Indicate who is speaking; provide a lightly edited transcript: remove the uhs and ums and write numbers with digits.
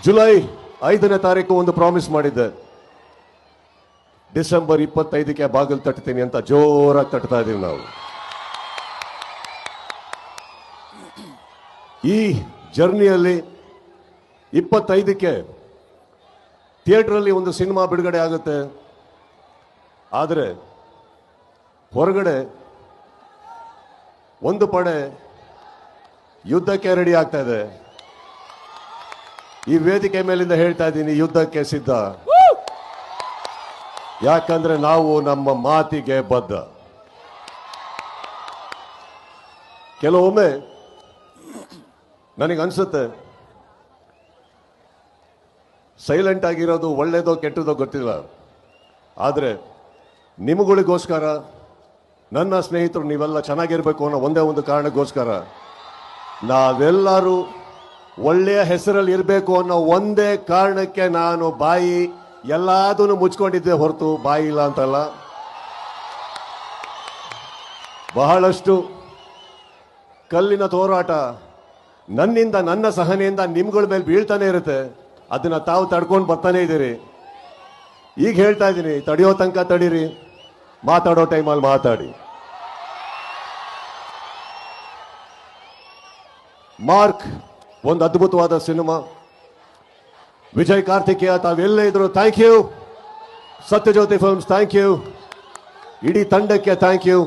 Speaker 1: July 5ನೇ ತಾರೀಕು ಒಂದು ಪ್ರಾಮಿಸ್ ಮಾಡಿದ್ದೆ, ಡಿಸೆಂಬರ್ 25ಕ್ಕೆ ಬಾಗಿಲು ತಟ್ತೀನಿ ಅಂತ ಜೋರಾಗಿ ತಟ್ತಾ ಇದೀವಿ ನಾವು. ಈ ಜರ್ನಿಯಲ್ಲಿ 25ಕ್ಕೆ ಥಿಯೇಟರಲ್ಲಿ ಒಂದು ಸಿನಿಮಾ ಬಿಡುಗಡೆ ಆಗುತ್ತೆ. ಆದರೆ ಹೊರಗಡೆ ಒಂದು ಪಡೆ ಯುದ್ಧಕ್ಕೆ ರೆಡಿ ಆಗ್ತಾ ಇದೆ. ಈ ವೇದಿಕೆ ಮೇಲಿಂದ ಹೇಳ್ತಾ ಇದ್ದೀನಿ, ಯುದ್ಧಕ್ಕೆ ಸಿದ್ಧ. ಯಾಕಂದ್ರೆ ನಾವು ನಮ್ಮ ಮಾತಿಗೆ ಬದ್ಧ. ಕೆಲವೊಮ್ಮೆ ನನಗನ್ಸುತ್ತೆ, ಸೈಲೆಂಟ್ ಆಗಿರೋದು ಒಳ್ಳೇದೋ ಕೆಟ್ಟದೋ ಗೊತ್ತಿಲ್ಲ, ಆದರೆ ನಿಮಗಳಿಗೋಸ್ಕರ, ನನ್ನ ಸ್ನೇಹಿತರು ನೀವೆಲ್ಲ ಚೆನ್ನಾಗಿರ್ಬೇಕು ಅನ್ನೋ ಒಂದೇ ಒಂದು ಕಾರಣಕ್ಕೋಸ್ಕರ ನಾವೆಲ್ಲರೂ ಒಳ್ಳೆಯ ಹೆಸರಲ್ಲಿ ಇರಬೇಕು ಅನ್ನೋ ಒಂದೇ ಕಾರಣಕ್ಕೆ ನಾನು ಬಾಯಿ ಎಲ್ಲದನ್ನು ಮುಚ್ಕೊಂಡಿದ್ದೆ ಹೊರತು ಬಾಯಿ ಇಲ್ಲ ಅಂತಲ್ಲ. ಬಹಳಷ್ಟು ಕಲ್ಲಿನ ಹೋರಾಟ ನನ್ನಿಂದ, ನನ್ನ ಸಹನೆಯಿಂದ ನಿಮ್ಗಳ ಮೇಲೆ ಬೀಳ್ತಾನೆ ಇರುತ್ತೆ. ಅದನ್ನ ತಾವು ತಡ್ಕೊಂಡು ಬರ್ತಾನೆ ಇದ್ದೀರಿ. ಈಗ ಹೇಳ್ತಾ ಇದ್ದೀನಿ, ತಡೆಯೋ ತನಕ ತಡೀರಿ, ಮಾತಾಡೋ ಟೈಮಲ್ಲಿ ಮಾತಾಡಿ. ಮಾರ್ಕ್ ಒಂದು ಅದ್ಭುತವಾದ ಸಿನಿಮಾ. ವಿಜಯ್ ಕಾರ್ತಿಕೇಯ ತಾವೆಲ್ಲೇ ಇದ್ರು thank you. Sathyajyothi films thank you. ಇಡೀ ತಂಡಕ್ಕೆ ಥ್ಯಾಂಕ್ ಯು.